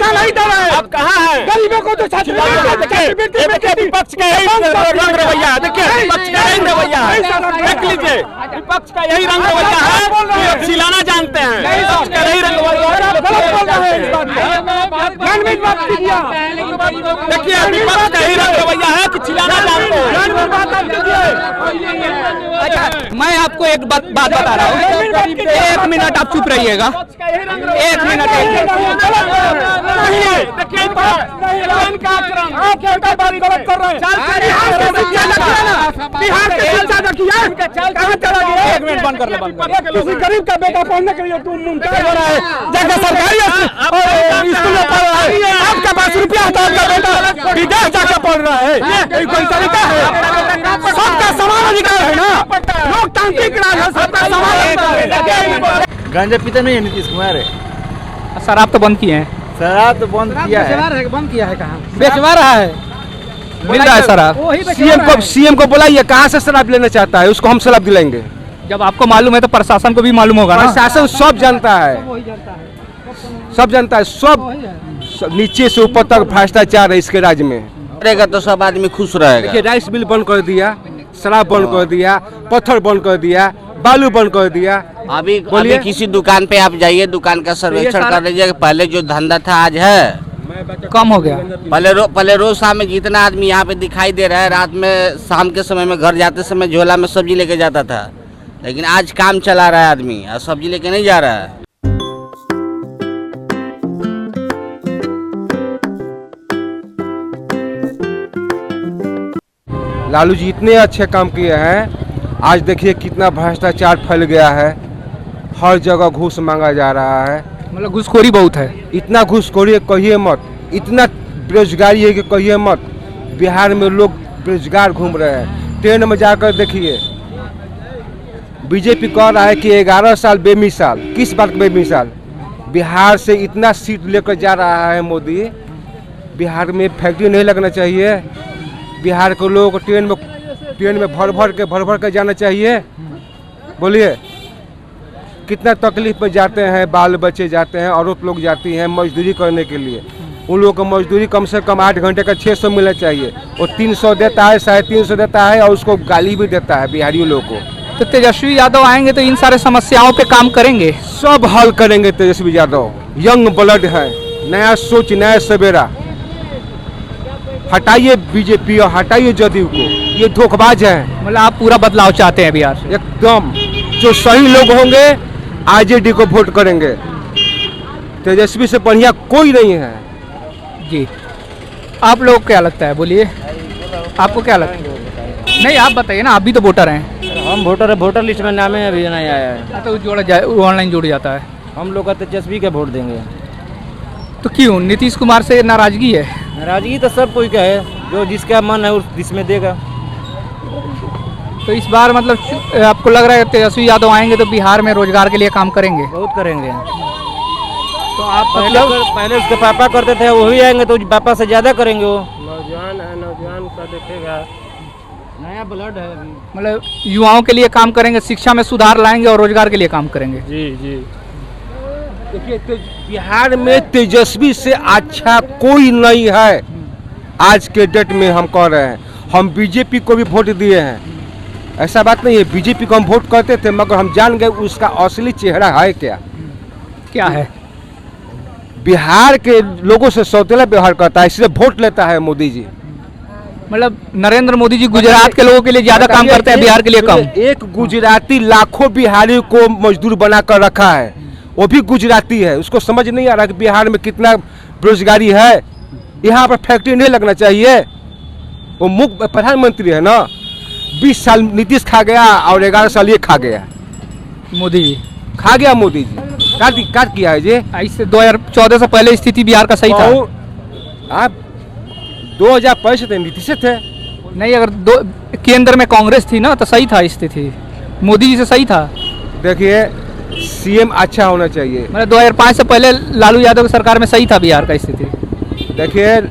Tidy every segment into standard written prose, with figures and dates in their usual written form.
शिक्षा नहीं दे रहे, आप कहाँ हैं? गरीबों को तो विपक्ष का यही रंग रवैया है। देखिए विपक्ष का यही रवैया है, देख लीजिए विपक्ष का यही रंग रवैया है कि सिलाना जानते हैं। विपक्ष का यही रंग रवैया, देखिए विपक्ष का यही रंग रवैया है कि चिल्लाना जानते हैं। अच्छा, मैं आपको एक बात बता रहा हूँ, 1 मिनट आप चुप रहिएगा, 1 मिनट। एक मिनट बंद कर ले, किसी गरीब का बेटा पढ़ने के लिए तुम मुमताज हो रहा है, जगह सरकारी स्कूल में पढ़ रहा है, आपके पास रुपया होता है, आपका बेटा विदेश जाकर पढ़ रहा है, ये कोई तरीका है? सबका समान अधिकार है ना, लोकतांत्रिक राज है, सबका समान अधिकार। गांजा पीते नहीं है नीतीश कुमार है? शराब तो बंद किए हैं। शराब तो बंद किया है। बंद किया है, कहाँ बेचवा रहा है, मिल रहा है शराब। सीएम को बुलाइए, कहाँ से शराब लेना चाहता है, उसको हम शराब दिलाएंगे। जब आपको मालूम है तो प्रशासन को भी मालूम होगा ना। प्रशासन सब जानता है, सब जानता है, सब नीचे से ऊपर तक भ्रष्टाचार है इसके राज्य में। रहेगा तो सब आदमी खुश रहेगा। देखिए राइस मिल बंद कर दिया, शराब बंद कर दिया, पत्थर बंद कर दिया, बालू बंद कर दिया। अभी किसी दुकान पे आप जाइए, दुकान का सर्वेक्षण कर लीजिए, पहले जो धंधा था आज है कम हो गया। पहले रोज शाम में जितना आदमी यहाँ पे दिखाई दे रहा है, रात में शाम के समय में घर जाते समय झोला में सब्जी लेके जाता था, लेकिन आज काम चला रहा है आदमी और सब्जी लेके नहीं जा रहा है। लालू जी इतने अच्छे काम किए हैं, आज देखिए कितना भ्रष्टाचार फैल गया है, हर जगह घूस मांगा जा रहा है, मतलब घूसखोरी बहुत है। इतना घूसखोरी है कहिए मत, इतना बेरोजगारी है कि कहिए मत। बिहार में लोग बेरोजगार घूम रहे हैं, ट्रेन में जाकर देखिए। बीजेपी कह रहा है कि 11 साल बेमिसाल, किस बात बेमिसाल? बिहार से इतना सीट लेकर जा रहा है मोदी, बिहार में फैक्ट्री नहीं लगना चाहिए, बिहार के लोगों को ट्रेन में भर के जाना चाहिए। बोलिए कितना तकलीफ में जाते हैं, बाल बच्चे जाते हैं, औरत लोग जाती हैं मजदूरी करने के लिए, उन लोगों को मजदूरी कम से कम 8 घंटे का 600 मिलना चाहिए, और 300 देता है, 350 देता है, और उसको गाली भी देता है बिहारियों लोगों को। तो तेजस्वी यादव आएंगे तो इन सारे समस्याओं पे काम करेंगे, सब हल करेंगे तेजस्वी यादव। यंग ब्लड है, नया सोच, नया सवेरा। हटाइए बीजेपी और हटाइए जदयू को, ये धोखेबाज है। मतलब आप पूरा बदलाव चाहते हैं बिहार से? एकदम, जो सही लोग होंगे आरजेडी को वोट करेंगे, तेजस्वी से बढ़िया कोई नहीं है। जी, आप लोग क्या लगता है, बोलिए आपको क्या लगता है? नहीं आप बताइए ना, आप भी तो वोटर हैं। हम वोटर है, वोटर लिस्ट में नाम अभी नहीं आया है। तो जोड़ा जाए, ऑनलाइन जोड़ जाता है। हम लोग का तेजस्वी का वोट देंगे। तो क्यों नीतीश कुमार से नाराजगी है? नाराजगी तो सब कोई का है, जो जिसका मन है जिसमें देगा। तो इस बार मतलब आपको लग रहा है तेजस्वी यादव आएंगे तो बिहार में रोजगार के लिए काम करेंगे? बहुत करेंगे। तो आप पहले उसके पापा करते थे, वही आएंगे तो पापा से ज्यादा करेंगे। वो नौजवान है, नौजवान का देखेगा, नया ब्लड है अभी। मतलब युवाओं के लिए काम करेंगे, शिक्षा में सुधार लाएंगे और रोजगार के लिए काम करेंगे। जी जी। देखिए बिहार में तेजस्वी से अच्छा कोई नहीं है आज के डेट में। हम कह रहे हैं, हम बीजेपी को भी वोट दिए हैं, ऐसा बात नहीं है, बीजेपी को हम वोट करते थे, मगर हम जान गए उसका असली चेहरा है क्या। क्या है? बिहार के लोगों से सौतेला व्यवहार करता है, इसलिए वोट लेता है मोदी जी। मतलब नरेंद्र मोदी जी गुजरात के लोगों के लिए ज्यादा काम करते हैं, बिहार के लिए कम। एक गुजराती लाखों बिहारी को मजदूर बना कर रखा है, वो भी गुजराती है, उसको समझ नहीं आ रहा कि बिहार में कितना बेरोजगारी है। यहाँ पर फैक्ट्री नहीं लगना चाहिए। वो मुख्य प्रधानमंत्री है ना, 20 साल नीतीश खा गया और 11 साल ये खा गया, मोदी जी खा गया। मोदी जी काट किया है जी। इससे 2014 से पहले स्थिति बिहार का सही था। आप 2005 से नीतीश से थे। नहीं, अगर केंद्र में कांग्रेस थी ना तो सही था स्थिति, मोदी जी से सही था। देखिए सीएम अच्छा होना चाहिए। मतलब 2005 से पहले लालू यादव की सरकार में सही था बिहार का स्थिति। देखिए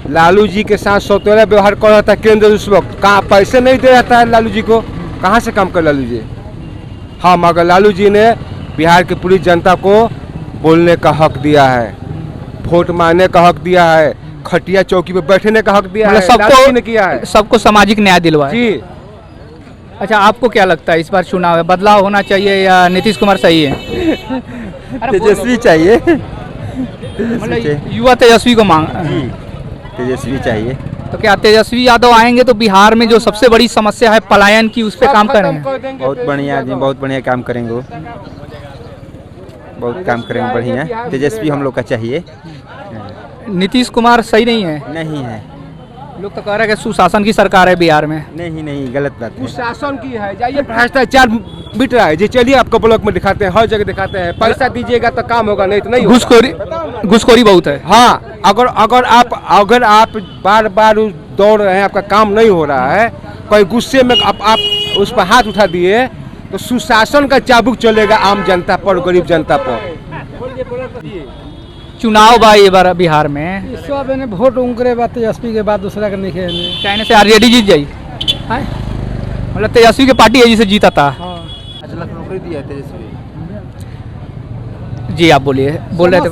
लालू जी के साथ सौतेला व्यवहार कर रहा था केंद्र उस वक्त, कहाँ पैसे नहीं दे रहा था लालू जी को, कहाँ से काम कर लालू जी। हाँ, मगर लालू जी ने बिहार की पूरी जनता को बोलने का हक दिया है, वोट मांगने का हक दिया है, खटिया चौकी पे बैठने का हक दिया है, मतलब लालची ने किया है सबको सामाजिक न्याय दिलवाया। जी। अच्छा, आपको क्या लगता है इस बार चुनाव है, बदलाव होना चाहिए या नीतीश कुमार सही है? तेजस्वी चाहिए, मतलब युवा तेजस्वी को मांग। तेजस्वी चाहिए। तो क्या तेजस्वी यादव आएंगे तो बिहार में जो सबसे बड़ी समस्या है पलायन की, उस पर काम करेंगे? बहुत बढ़िया आदमी, बहुत बढ़िया काम करेंगे वो, बहुत काम करेंगे बढ़िया। तेजस्वी हम लोग का चाहिए। नीतीश कुमार सही नहीं है? नहीं है, लोग तो कह रहे हैं कि सुशासन की सरकार है बिहार में। नहीं गलत बात है। शासन की है, जाइए भ्रष्टाचार मिट रहा है जी, चलिए आपको ब्लॉक में दिखाते हैं, हर जगह दिखाते हैं। पैसा दीजिएगा तो काम होगा, नहीं तो नहीं होगा। घुसखोरी बहुत है। हाँ, अगर आप बार बार दौड़ रहे हैं, आपका काम नहीं हो रहा है, कोई गुस्से में आप उस पर हाथ उठा दिए तो सुशासन का चाबुक चलेगा आम जनता पर, गरीब जनता पर। चुनाव बा ये बार बिहार में, सब ने वोट उनकरे बाद तेजस्वी के बाद दूसरा के नहीं खेलने। चाइना से आरजेडी जीत जाई, मतलब तेजस्वी की पार्टी है जिसे जीता था। नौकरी दिया तेजस्वी। जी आप बोलिए, बोल रहे थे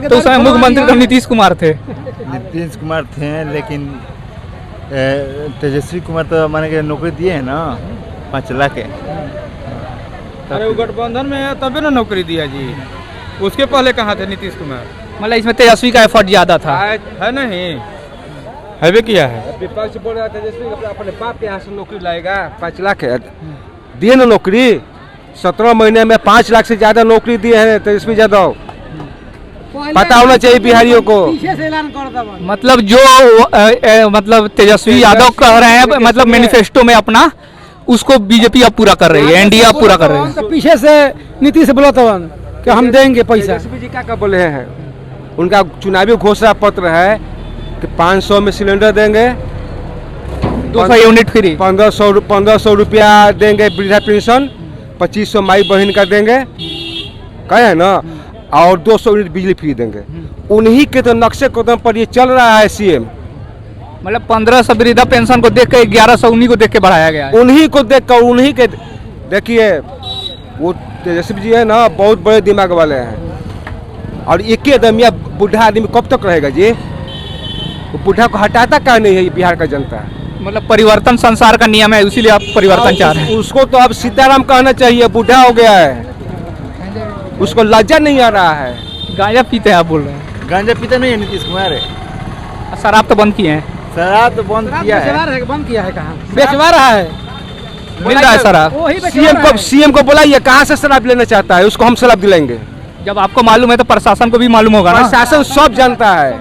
तो उस समय मुख्यमंत्री तो नीतीश कुमार थे। नीतीश कुमार थे, लेकिन तेजस्वी कुमार तो माने के नौकरी दिए हैं ना 5 लाख के। अरे वो गठबंधन में है तभी ना नौकरी दिया जी, उसके पहले कहाँ थे नीतीश कुमार? मतलब इसमें तेजस्वी का एफर्ट ज्यादा था। है नहीं, हैवे किया है। विपक्ष बोल रहा है तेजस्वी अपने बाप के यहाँ से नौकरी लाएगा, 5 लाख दिए ना नौकरी, 17 महीने में 5 लाख से ज्यादा नौकरी दिए हैं तेजस्वी यादव। पता होना चाहिए बिहारियों को। मतलब जो मतलब तेजस्वी यादव कह रहे हैं, मतलब मैनिफेस्टो में अपना, उसको बीजेपी अब पूरा कर रही है, एनडीए अब पूरा कर रही है। पीछे से नीतीश बोला था कि हम देंगे पैसा। तेजस्वी जी क्या बोले हैं, उनका चुनावी घोषणा पत्र है कि 500 में सिलेंडर देंगे, 200 यूनिट फ्री, 1500 रुपया देंगे वृद्धा पेंशन, 2500 माई बहन का देंगे, कहे है ना, और 200 यूनिट बिजली फ्री देंगे। उन्हीं के तो नक्शे कदम पर ये चल रहा है सीएम। मतलब 1500 वृद्धा पेंशन को देख के 1100 उन्हीं को देख के बढ़ाया गया है। उन्हीं को देख कर, उन्हीं के देखिए, वो तेजस्वी जी है ना, बहुत बड़े दिमाग वाले हैं। और एक ही आदमी, बूढ़ा आदमी कब तक रहेगा जी? वो बूढ़ा को हटाता क्या नहीं है बिहार का जनता? मतलब परिवर्तन संसार का नियम है, इसीलिए आप परिवर्तन चाह रहे हैं। उसको तो अब सीताराम कहना चाहिए, बूढ़ा हो गया है, उसको लज्जा नहीं आ रहा है। गांजा पीते हैं आप बोल रहे हैं? गांजा पीता नहीं है नीतीश कुमार, शराब तो बंद किए हैं। शराब तो बंद किया है। बंद किया है, कहाँ बेचवा रहा है? मिल रहा है शराब। सीएम को बोला, ये कहाँ से शराब लेना चाहता है, उसको हम शराब दिलाएंगे। जब आपको मालूम है तो प्रशासन को भी मालूम होगा ना। प्रशासन सब जानता है,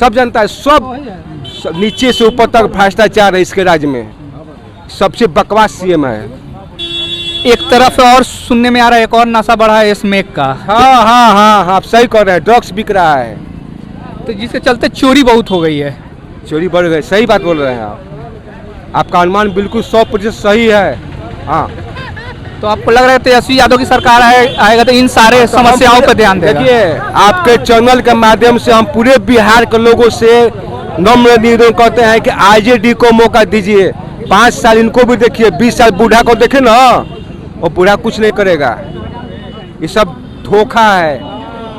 सब जानता है, सब नीचे से ऊपर तक भ्रष्टाचार है इसके राज्य में। सबसे बकवास सीएम है। एक तरफ और सुनने में आ रहा है एक और नशा बढ़ा है स्मैक का। हाँ, आप सही कर रहे हैं, ड्रग्स बिक रहा है, तो जिसके चलते चोरी बहुत हो गई है। चोरी बढ़ गई, सही बात बोल रहे हैं आप, आपका अनुमान बिल्कुल 100% सही है। हाँ, तो आपको लग रहा है तेजस्वी यादव की सरकार आएगा तो इन सारे समस्याओं पर ध्यान देगा? देखिए, आपके चैनल के माध्यम से हम पूरे बिहार के लोगों से नम्र निवेदन करते हैं कि आरजेडी को मौका दीजिए। 5 साल इनको भी देखिए, 20 साल बूढ़ा को देखे ना, वो बूढ़ा कुछ नहीं करेगा। ये सब धोखा है।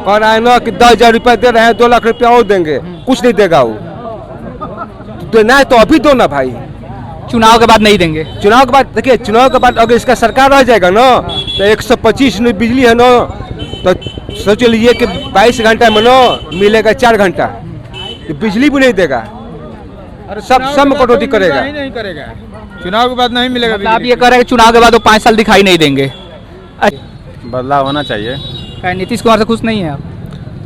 कह रहा है ना कि 10,000 रुपया दे रहे हैं, 2 लाख रुपया और देंगे, कुछ नहीं देगा वो। देना है तो अभी दो ना भाई, चुनाव के बाद नहीं देंगे। चुनाव के बाद देखिए, चुनाव के बाद अगर इसका सरकार रह जाएगा ना, तो 125 यूनिट बिजली है ना, तो सोच लीजिए कि 22 घंटा में ना मिलेगा 4 घंटा, तो बिजली भी नहीं देगा, सब में कटौती करेगा। नहीं करेगा, चुनाव के बाद नहीं मिलेगा। मतलब आप ये कह रहे हैं कि चुनाव के बाद वो 5 साल दिखाई नहीं देंगे। बदलाव होना चाहिए। नीतीश कुमार से खुश नहीं है आप?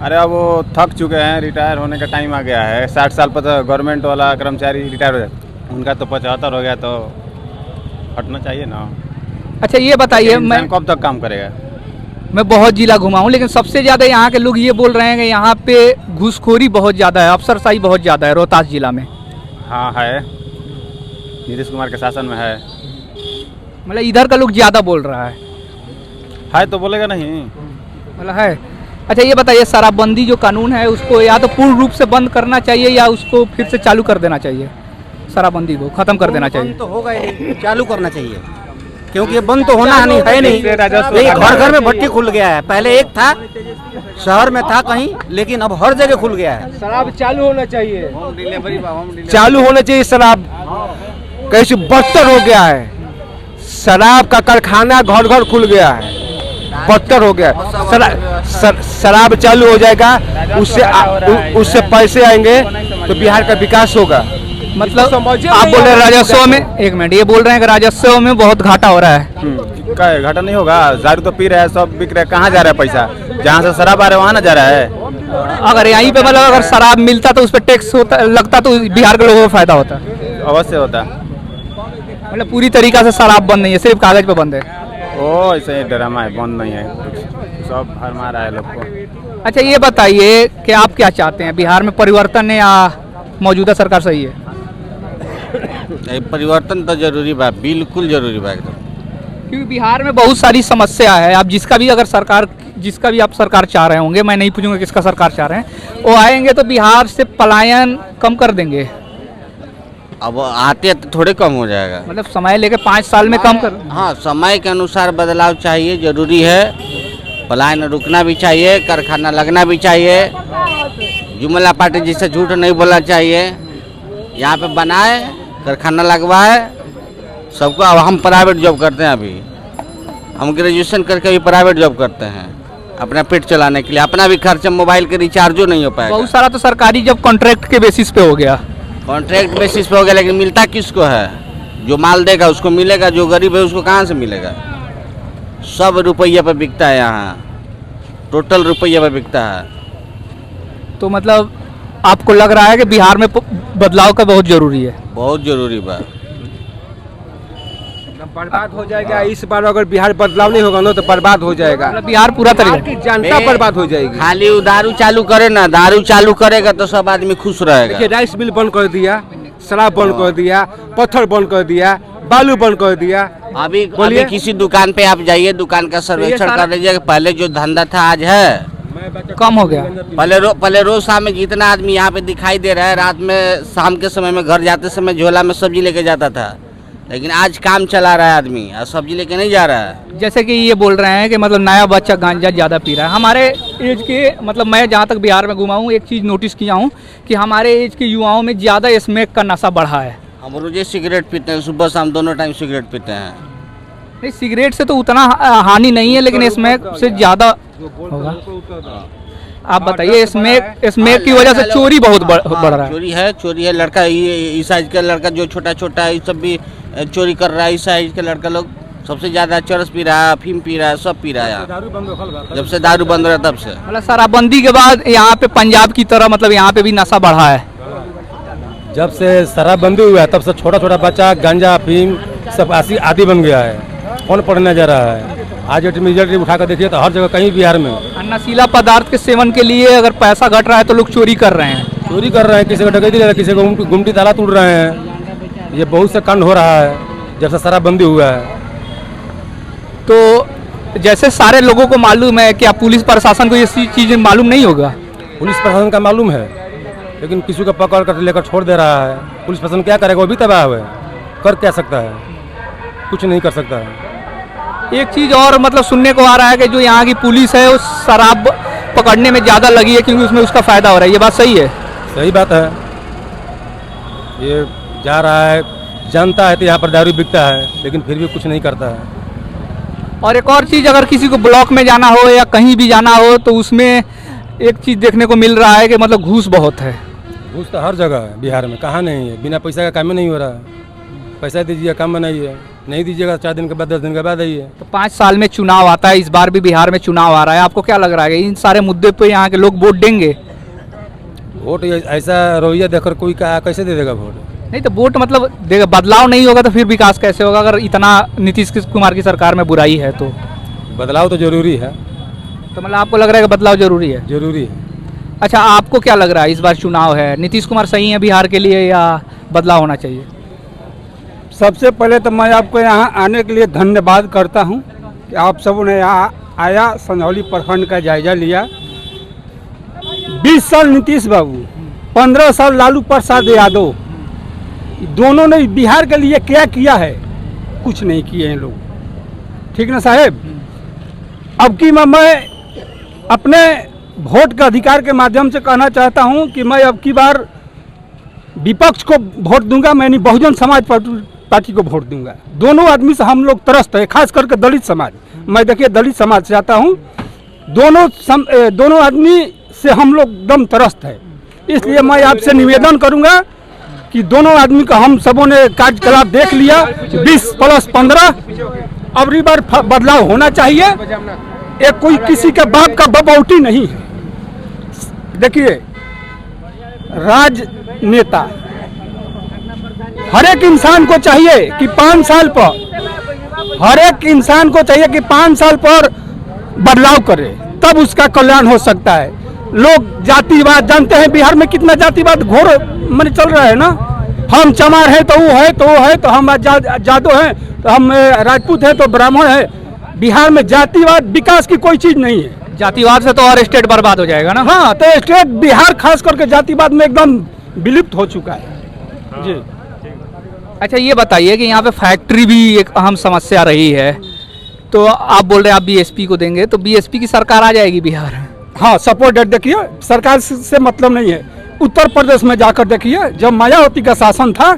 अरे अब वो थक चुके हैं, रिटायर होने का टाइम आ गया है। 60 साल पर तो गवर्नमेंट वाला कर्मचारी रिटायर हो जाता, उनका तो 75 हो गया, तो हटना चाहिए ना। अच्छा ये बताइए, मैं कब तक काम करेगा? मैं बहुत जिला घुमा हूँ, लेकिन सबसे ज़्यादा यहाँ के लोग ये बोल रहे हैं कि यहाँ पे घूसखोरी बहुत ज़्यादा है, अफसरशाही बहुत ज़्यादा है रोहतास जिला में। हाँ है, नीतीश कुमार के शासन में है। मतलब इधर का लोग ज़्यादा बोल रहा है तो बोलेगा नहीं, मतलब है। अच्छा ये बताइए, शराबबंदी जो कानून है उसको या तो पूर्ण रूप से बंद करना चाहिए या उसको फिर से चालू कर देना चाहिए? शराबबंदी को खत्म कर देना चाहिए? तो होगा ही, चालू करना चाहिए। क्योंकि ये बंद तो होना नहीं है नहीं, ये घर घर में भट्टी खुल गया है। पहले एक था, शहर में था कहीं, लेकिन अब हर जगह खुल गया है। शराब चालू होना चाहिए, चालू होना चाहिए शराब। कैसे बदतर हो गया है, शराब का कारखाना घर घर खुल गया है, बदतर हो गया है। शराब चालू हो जाएगा, उससे पैसे आएंगे तो बिहार का विकास होगा। मतलब आप बोल रहे हैं राजस्व में, एक मिनट, ये बोल रहे हैं कि राजस्व में बहुत घाटा हो रहा है। क्या घाटा नहीं होगा, दारू तो पी रहे हैं, सब बिक रहे हैं, कहाँ जा रहा है पैसा? जहाँ से शराब आ रहा है वहाँ ना जा रहा है। अगर यहीं पे मतलब अगर शराब मिलता तो उस पर टैक्स होता लगता तो बिहार के लोगों को फायदा होता। अवश्य होता। मतलब पूरी तरीका से शराब बंद नहीं है, सिर्फ कागज पे बंद है। ओ ऐसे ही ड्रामा है, बंद नहीं है कुछ, सब भरमा रहा है लोग को। अच्छा ये बताइए कि आप क्या चाहते हैं, बिहार में परिवर्तन है या मौजूदा सरकार सही है? परिवर्तन तो जरूरी बा, बिल्कुल जरूरी बा एकदम। क्योंकि बिहार में बहुत सारी समस्या है। आप जिसका भी आप सरकार चाह रहे होंगे, मैं नहीं पूछूंगा किसका सरकार चाह रहे हैं, वो आएंगे तो बिहार से पलायन कम कर देंगे। अब आते तो थोड़े कम हो जाएगा, मतलब समय लेके 5 साल में कम कर। हाँ, समय के अनुसार बदलाव चाहिए, जरूरी है। पलायन रुकना भी चाहिए, कारखाना लगना भी चाहिए। जुमला पार्टी जिससे झूठ नहीं बोलना चाहिए। यहाँ पे बनाए, कारखाना लगवाए सबको। अब हम प्राइवेट जॉब करते हैं, अभी हम ग्रेजुएशन करके भी प्राइवेट जॉब करते हैं अपना पेट चलाने के लिए। अपना भी खर्चा, मोबाइल के रिचार्जो नहीं हो पाएगा। बहुत सारा तो सरकारी जब कॉन्ट्रैक्ट के बेसिस पे हो गया, कॉन्ट्रैक्ट बेसिस पे हो गया, लेकिन मिलता किसको है? जो माल देगा उसको मिलेगा, जो गरीब है उसको कहाँ से मिलेगा? सब रुपये पे बिकता है यहाँ, टोटल रुपये पे बिकता है। तो मतलब आपको लग रहा है कि बिहार में बदलाव का बहुत जरूरी है? बहुत जरूरी बा। बर्बाद हो जाएगा इस बार, अगर बिहार बदलाव नहीं होगा ना तो बर्बाद हो जाएगा। मतलब बिहार पूरा तरीका की जनता बर्बाद हो जाएगी। खाली दारू चालू करे ना, दारू चालू करेगा तो सब आदमी खुश रहेगा। देखिए, राइस मिल बंद कर दिया, शराब बंद कर दिया, पत्थर बंद कर दिया, बालू बंद कर दिया। अभी किसी दुकान पे आप जाइए, दुकान का सर्वेक्षण कर लीजिए। पहले जो धंधा था आज है कम हो गया। पहले रोज शाम में जितना आदमी यहाँ पे दिखाई दे रहा है, रात में शाम के समय में घर जाते समय झोला में सब्जी लेके जाता था, लेकिन आज काम चला रहा है आदमी, आज सब्जी लेके नहीं जा रहा है। जैसे कि ये बोल रहे हैं कि मतलब नया बच्चा गांजा ज़्यादा पी रहा है। हमारे एज के, मतलब मैं जहाँ तक बिहार में घुमा हूँ, एक चीज़ नोटिस किया हूँ कि हमारे एज के युवाओं में ज़्यादा स्मोक का नशा बढ़ा है। हम रोजे सिगरेट पीते हैं, सुबह शाम दोनों टाइम सिगरेट पीते हैं। नहीं, सिगरेट से तो उतना हानि नहीं है, लेकिन स्मोक से ज़्यादा होगा। आप बताइए, स्मोक की वजह से चोरी बहुत बढ़ रहा है। चोरी है। लड़का इस साइज का लड़का जो छोटा छोटा है, सब भी चोरी कर रहा है। इस साइज के लड़का लोग सबसे ज्यादा चरस पी रहा है, अफीम पी रहा है, सब पी रहा है। जब से दारू बंद हो रहा तब से, मतलब शराबबंदी के बाद यहाँ पे पंजाब की तरह मतलब यहाँ पे भी नशा बढ़ा है। जब से शराबबंदी हुआ है तब से छोटा छोटा बच्चा गांजा अफीम सब आदि बन गया है। कौन पढ़ने जा रहा है? आज इंटरमीडिएट उठा कर देखिए तो हर जगह कहीं बिहार में नशीला पदार्थ के सेवन के लिए अगर पैसा घट रहा है तो लोग चोरी कर रहे हैं। किसी को डकैती ले रहे हैं, किसी को गुमटी ताला तोड़ रहे हैं। ये बहुत से कांड हो रहा है जब से शराबबंदी हुआ है। तो जैसे सारे लोगों को मालूम है, क्या पुलिस प्रशासन को ये चीज़ मालूम नहीं होगा? पुलिस प्रशासन का मालूम है, लेकिन किसी को पकड़ कर लेकर छोड़ दे रहा है। पुलिस प्रशासन क्या करेगा? वो भी तबाह है, कर क्या सकता है? कुछ नहीं कर सकता है। एक चीज़ और मतलब सुनने को आ रहा है कि जो यहाँ की पुलिस है वो शराब पकड़ने में ज़्यादा लगी है क्योंकि उसमें उसका फ़ायदा हो रहा है। ये बात सही है? सही बात है। ये जा रहा है, जानता है तो यहाँ पर दारू बिकता है, लेकिन फिर भी कुछ नहीं करता है। और एक और चीज़, अगर किसी को ब्लॉक में जाना हो या कहीं भी जाना हो तो उसमें एक चीज़ देखने को मिल रहा है कि मतलब घूस बहुत है। घूस तो हर जगह है बिहार में, कहाँ नहीं है? बिना पैसा का काम ही नहीं हो रहा है। पैसा दीजिए, काम बनाइए, नहीं दीजिएगा 4 दिन के बाद 10 दिन के बाद आइए। तो 5 साल में चुनाव आता है, इस बार भी बिहार में चुनाव आ रहा है। आपको क्या लग रहा है इन सारे मुद्दे पे यहाँ के लोग वोट देंगे? वोट ऐसा रवैया देखकर कोई कैसे दे देगा वोट? नहीं तो वोट मतलब देगा, बदलाव नहीं होगा तो फिर विकास कैसे होगा? अगर इतना नीतीश कुमार की सरकार में बुराई है तो बदलाव तो जरूरी है। तो मतलब आपको लग रहा है कि बदलाव जरूरी है? जरूरी है। अच्छा, आपको क्या लग रहा है, इस बार चुनाव है, नीतीश कुमार सही है बिहार के लिए या बदलाव होना चाहिए? सबसे पहले तो मैं आपको यहाँ आने के लिए धन्यवाद करता हूँ कि आप सबों ने यहाँ आया, संधौली प्रखंड का जायजा लिया। 20 साल नीतीश बाबू, 15 साल लालू प्रसाद यादव, दोनों ने बिहार के लिए क्या किया है? कुछ नहीं किए हैं लोग। ठीक ना साहेब। अब की मैं अपने वोट का अधिकार के माध्यम से कहना चाहता हूं कि मैं अब की बार विपक्ष को वोट दूंगा, मैं नहीं बहुजन समाज पार्टी को वोट दूंगा। दोनों आदमी से हम लोग त्रस्त है, खास करके दलित समाज। मैं देखिए दलित समाज से आता हूं, दोनों आदमी से हम लोग एकदम त्रस्त है। इसलिए मैं आपसे निवेदन करूंगा कि दोनों आदमी का हम सबों ने कार्यकलाप देख लिया, 20+15 अब बार बदलाव होना चाहिए। एक कोई किसी के बाप का बबौटी नहीं है। देखिए राजनेता हर एक इंसान को चाहिए कि 5 साल पर, हर एक इंसान को चाहिए कि 5 साल पर बदलाव करे, तब उसका कल्याण हो सकता है। लोग जातिवाद जानते हैं, बिहार में कितना जातिवाद घोर मन चल रहा है ना। हम चमार है तो वो है, तो वो है, तो हम जादव हैं, तो हम राजपूत हैं, तो ब्राह्मण है। बिहार में जातिवाद विकास की कोई चीज नहीं है। जातिवाद से तो और स्टेट बर्बाद हो जाएगा ना। हाँ, तो स्टेट बिहार खास करके जातिवाद में एकदम विलुप्त हो चुका है। जी अच्छा, ये बताइए कि यहाँ पे फैक्ट्री भी एक अहम समस्या रही है, तो आप बोल रहे हैं आप बीएसपी को देंगे, तो बीएसपी की सरकार आ जाएगी बिहार। हाँ, सपोर्टेड। देखिए सरकार से मतलब नहीं है। उत्तर प्रदेश में जाकर देखिए, जब मायावती का शासन था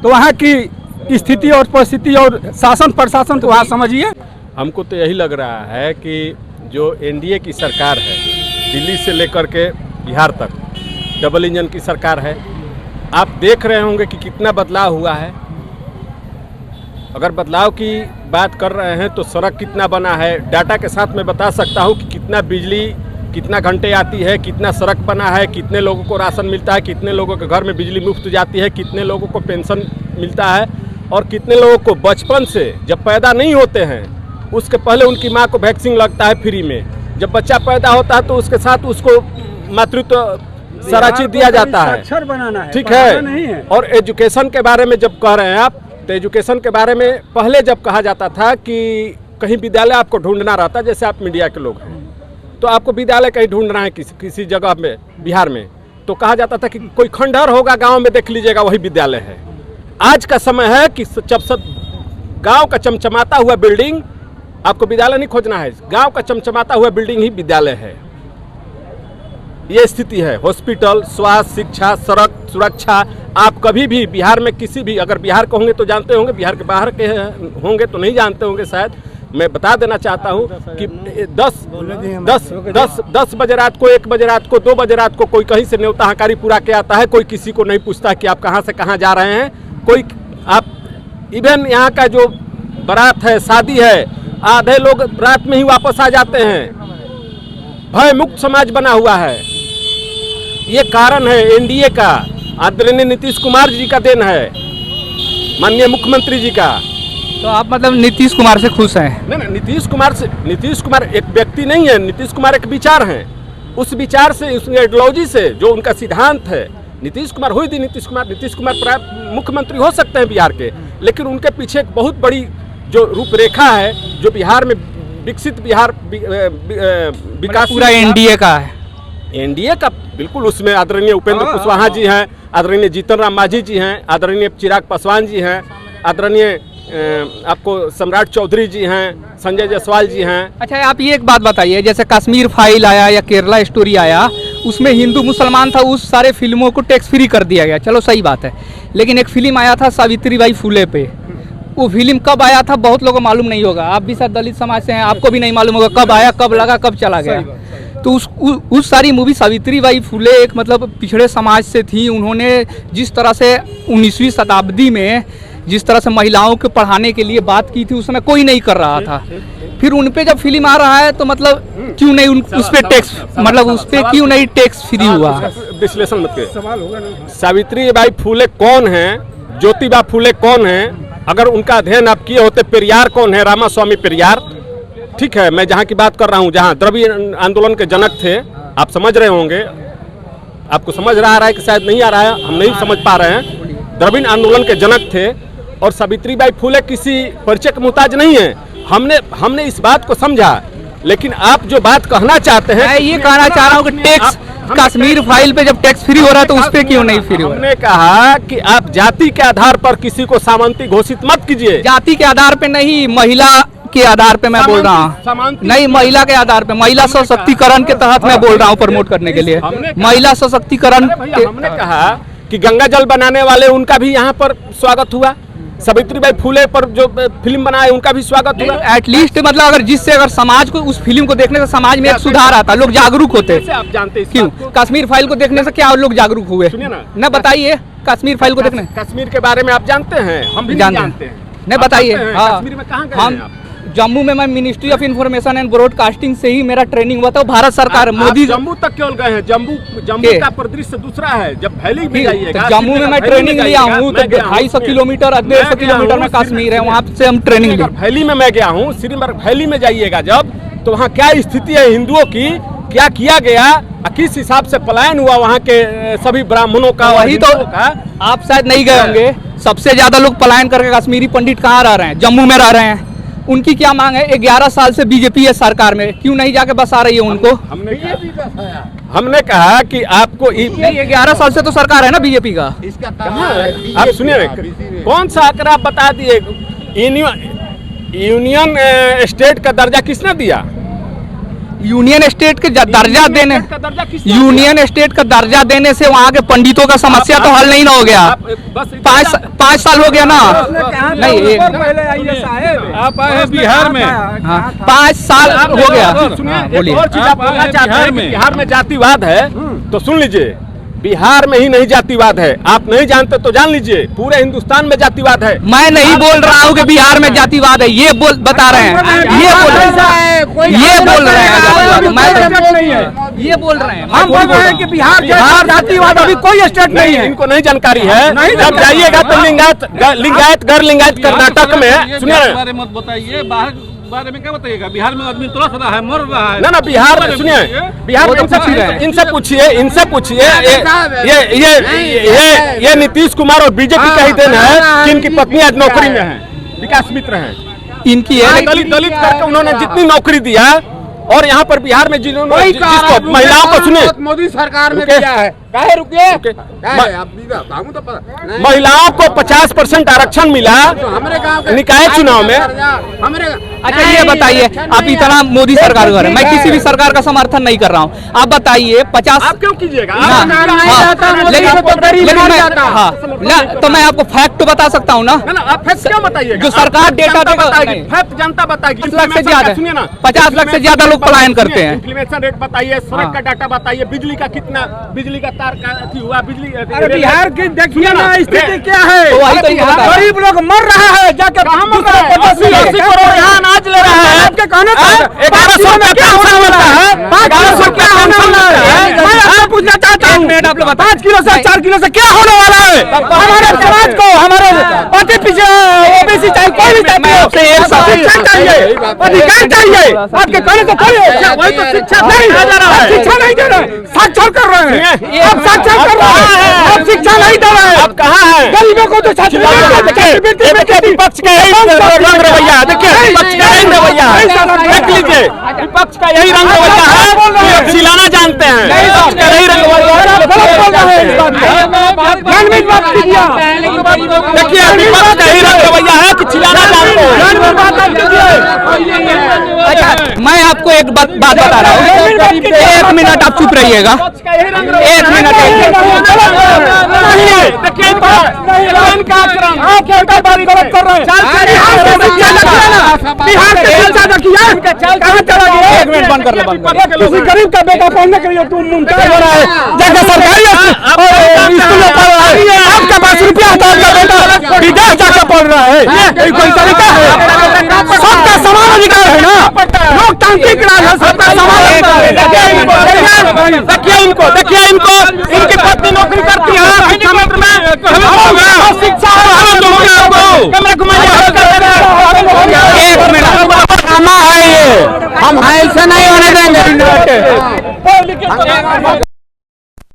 तो वहाँ की स्थिति और परिस्थिति और शासन प्रशासन तो वहाँ समझिए। हमको तो यही लग रहा है कि जो एनडीए की सरकार है, दिल्ली से लेकर के बिहार तक डबल इंजन की सरकार है। आप देख रहे होंगे कि कितना बदलाव हुआ है। अगर बदलाव की बात कर रहे हैं तो सड़क कितना बना है, डाटा के साथ मैं बता सकता हूं कि कितना बिजली कितना घंटे आती है, कितना सड़क बना है, कितने लोगों को राशन मिलता है, कितने लोगों के घर में बिजली मुफ्त जाती है, कितने लोगों को पेंशन मिलता है, और कितने लोगों को बचपन से जब पैदा नहीं होते हैं उसके पहले उनकी माँ को वैक्सीन लगता है फ्री में। जब बच्चा पैदा होता है तो उसके साथ उसको मातृत्व सारा चीज दिया जाता है। अक्षर बनाना है, ठीक है। और एजुकेशन के बारे में जब कह रहे हैं आप, तो एजुकेशन के बारे में पहले जब कहा जाता था कि कहीं विद्यालय आपको ढूंढना रहता, जैसे आप मीडिया के लोग हैं तो आपको विद्यालय कहीं ढूंढना है किसी जगह में बिहार में, तो कहा जाता था कि कोई खंडहर होगा गांव में, देख लीजिएगा वही विद्यालय है। आज का समय है कि जब गांव का चमचमाता हुआ बिल्डिंग, आपको विद्यालय नहीं खोजना है, गांव का चमचमाता हुआ बिल्डिंग ही विद्यालय है। ये स्थिति है। हॉस्पिटल, स्वास्थ्य, शिक्षा, सड़क, सुरक्षा, आप कभी भी बिहार में किसी भी, अगर बिहार के होंगे तो जानते होंगे, बिहार के बाहर के होंगे तो नहीं जानते होंगे शायद। मैं बता देना चाहता हूँ कि 10 बजे रात को, 1 बजे रात को, 2 बजे रात को कोई कहीं से न्योता हकारी पूरा के आता है। कोई किसी को नहीं पूछता कि आप कहाँ से कहाँ जा रहे हैं। कोई आप इवन यहाँ का जो बारात है, शादी है, आधे लोग रात में ही वापस आ जाते हैं। भय मुक्त समाज बना हुआ है। ये कारण है एनडीए का, आदरणीय नीतीश कुमार जी का देन है, माननीय मुख्यमंत्री जी का। तो आप मतलब नीतीश कुमार से खुश हैं? नहीं, नीतीश कुमार एक व्यक्ति नहीं है, नीतीश कुमार एक विचार है। उस विचार से, उस आइडियोलॉजी से, जो उनका सिद्धांत है, नीतीश कुमार नीतीश कुमार मुख्यमंत्री हो सकते हैं बिहार के, लेकिन उनके पीछे एक बहुत बड़ी जो रूपरेखा है, जो बिहार में विकसित बिहार विकास पूरा एनडीए का है। एनडीए का बिल्कुल, उसमें आदरणीय उपेंद्र कुशवाहा जी हैं, आदरणीय जीतन राम मांझी जी हैं, आदरणीय चिराग पासवान जी हैं, आदरणीय आपको सम्राट चौधरी जी हैं, संजय जायसवाल जी हैं। अच्छा, आप ये एक बात बताइए, जैसे कश्मीर फाइल आया या केरला स्टोरी आया, उसमें हिंदू मुसलमान था, उस सारे फिल्मों को टैक्स फ्री कर दिया गया, चलो सही बात है। लेकिन एक फिल्म आया था सावित्रीबाई फुले पे, वो फिल्म कब आया था बहुत लोगों को मालूम नहीं होगा। आप भी शायद दलित समाज से हैं, आपको भी नहीं मालूम होगा कब आया, कब लगा, कब चला गया। तो उस सारी मूवी सावित्रीबाई फुले एक मतलब पिछड़े समाज से थी। उन्होंने जिस तरह से 19वीं शताब्दी में जिस तरह से महिलाओं को पढ़ाने के लिए बात की थी, उस समय कोई नहीं कर रहा था। फिर उन पे जब फिल्म आ रहा है तो मतलब क्यों नहीं उस पे टैक्स, मतलब उस पे क्यों नहीं टैक्स फ्री हुआ? विश्लेषण मत करिए। सावित्रीबाई फुले कौन है, ज्योतिबा फुले कौन है, अगर उनका अध्ययन आप किए होते, पेरियार कौन है, रामास्वामी पेरियार, ठीक है। मैं जहाँ की बात कर रहा हूँ, जहाँ द्रविड़ आंदोलन के जनक थे, आप समझ रहे होंगे, आपको समझ रहा है कि शायद नहीं आ रहा है, हम नहीं समझ पा रहे हैं। द्रविड़ आंदोलन के जनक थे, और सावित्रीबाई फुले किसी परिचय के मुहताज नहीं है। हमने इस बात को समझा, लेकिन आप जो बात कहना चाहते हैं, मैं ये कहना चाह रहा हूँ कि टैक्स कश्मीर फाइल पे जब टैक्स फ्री हो रहा है तो उस पे क्यों नहीं फ्री हो रहा? हमने कहा कि आप जाति के आधार पर किसी को सामंती घोषित मत कीजिए। जाति के आधार पे नहीं, महिला के आधार पे मैं बोल रहा हूँ, नहीं महिला के आधार पे, महिला सशक्तिकरण के तहत मैं बोल रहा हूँ प्रमोट करने के लिए। महिला सशक्तिकरण हमने कहा कि गंगा जल बनाने वाले उनका भी यहाँ पर स्वागत हुआ, सावित्रीबाई फुले पर जो फिल्म बनाए उनका भी स्वागत हुआ। एटलीस्ट मतलब अगर जिससे अगर समाज को उस फिल्म को देखने से समाज में एक सुधार आता, लोग जागरूक होते। आप जानते क्यों कश्मीर फाइल को देखने से क्या लोग जागरूक हुए? सुनिए ना बताइए, कश्मीर फाइल को देखने कश्मीर के बारे में आप जानते हैं? हम भी जानते हैं। नहीं बताइए। कश्मीर में कहाँ गए हैं आप? जम्मू में मैं ministry of information and broadcasting से ही मेरा ट्रेनिंग हुआ था। भारत सरकार मोदी जम्मू तक क्यों गए हैं? जम्मू का परिदृश्य दूसरा है। जब वैली में जाइएगा, जम्मू में मैं ट्रेनिंग लिया हूँ तो 250 किलोमीटर 150 किलोमीटर में कश्मीर है, वहाँ से हम ट्रेनिंग लिया। वैली में मैं गया हूँ, श्रीनगर वैली में जाइएगा जब, तो वहाँ क्या स्थिति है हिंदुओं की, क्या किया गया, किस हिसाब से पलायन हुआ वहाँ के सभी ब्राह्मणों का। वही तो आप शायद नहीं गए होंगे, सबसे ज्यादा लोग पलायन करके कश्मीरी पंडित कहाँ रह रहे हैं? जम्मू में रह रहे हैं। उनकी क्या मांग है? 11 साल से बीजेपी है सरकार में, क्यों नहीं जाके बसा रही है उनको? हमने कहा कि आपको 11 साल से तो सरकार है ना बीजेपी का। आप सुनिए, कौन सा आंकड़ा आप बता दिए? यूनियन स्टेट का दर्जा किसने दिया? यूनियन स्टेट के दर्जा देने, यूनियन स्टेट का दर्जा देने से वहाँ के पंडितों का समस्या तो हल नहीं ना हो गया। 5 साल हो गया ना? नहीं, आप आए हैं बिहार में, 5 साल हो गया। बोलिए। और चीज आप बोलना चाहते हैं कि बिहार में जातिवाद है, तो सुन लीजिए, बिहार में ही नहीं जातिवाद है। आप नहीं जानते तो जान लीजिए, पूरे हिंदुस्तान में जातिवाद है। मैं नहीं बोल रहा हूँ कि बिहार में जातिवाद है, ये बता रहे हैं, ये बोल रहे हैं, ये बोल रहे हैं। हम बोल रहे हैं कि बिहार जातिवाद अभी कोई स्टेट नहीं है। इनको नहीं जानकारी है। जब जाइएगा तो लिंगायत गैर लिंगायत कर्नाटक में, सुनिए मत बताइए, बारे में क्या बताइएगा? बिहार में आदमी तड़प रहा है, मर रहा है। ना बिहार में, सुनिए, बिहार में इनसे पूछिए ये नीतीश कुमार और बीजेपी का ही देन है कि इनकी पत्नी आज नौकरी में है, विकास मित्र हैं इनकी है। दलित करके उन्होंने जितनी नौकरी दिया, और यहाँ पर बिहार में जिन्होंने महिलाओं को, सुने, मोदी सरकार में दिया है। रुकिए, महिलाओं को 50% आरक्षण मिला निकाय चुनाव में। अच्छा ये बताइए, आप इतना मोदी सरकार कर रहे हैं, मैं किसी भी सरकार का समर्थन नहीं कर रहा हूँ, आप बताइए 50। आप क्यों कीजिएगा? तो मैं आपको फैक्ट बता सकता हूँ ना। आप फैक्ट क्यों बताइएगा? जो सरकार डेटा बताएगी, फैक्ट जनता बताएगी। 50 लाख से ज्यादा, 50 लाख से ज्यादा लोग पलायन करते हैं। इंफ्लेशन रेट बताइए, सड़क का डाटा बताइए, बिजली का कितना, बिजली का तार का हुआ, बिजली। अरे बिहार की देखिए ना स्थिति क्या है। तो वही तो गरीब लोग मर रहा है, जाके कहाँ मर रहा है? 80 करोड़ यहाँ अनाज ले रहा है। आपके कहने 1100 में क्या होने वाला है? 500 क्या होने वाला है? मैं आपसे पूछना चाहता हूँ, 5 किलो से 4 किलो से क्या होने वाला है? हमारे समाज को, हमारे पति पीछे ओबीसी चाहे कोई भी चाहिए, अधिकार चाहिए। आपके कहने से कोई वही तो शिक्षा नहीं दे रहा है, शिक्षा नहीं दे रहा है, साक्षर कर रहे हैं, आप साक्षर कर रहे हैं, आप शिक्षा नहीं दे रहे हैं। आप कहाँ हैं? गरीबों को तो विपक्ष का यही रंग रवैया है। देखिए, विपक्ष का यही रवैया है, देख लीजिए, विपक्ष का यही रंग रवैया है। चिल्लाना जानते हैं, विपक्ष का यही रंग रवैया है। देखिए, विपक्ष का यही रंग रवैया है कि चिल्लाना जानते हैं। अच्छा मैं आपको एक बात बता रहा हूँ, 1 मिनट आप चुप रहिएगा, 1 मिनट। बंद कर लो, किसी गरीब का बेटा पढ़ने के लिए तुम मुमताज हो रहा है, जाके सरकारी स्कूल में पढ़ रहा है, आपका 5 रुपया होता है, आपका बेटा विदेश जाकर पढ़ रहा है, ये कोई तरीका है? सबका समान अधिकार है ना, लोकतांत्रिक राज है, सबका समान अधिकार है। देखिए इनको, इनकी पत्नी नौकरी करती है शिक्षा में, शिक्षा हम ऐसा नहीं होने देंगे।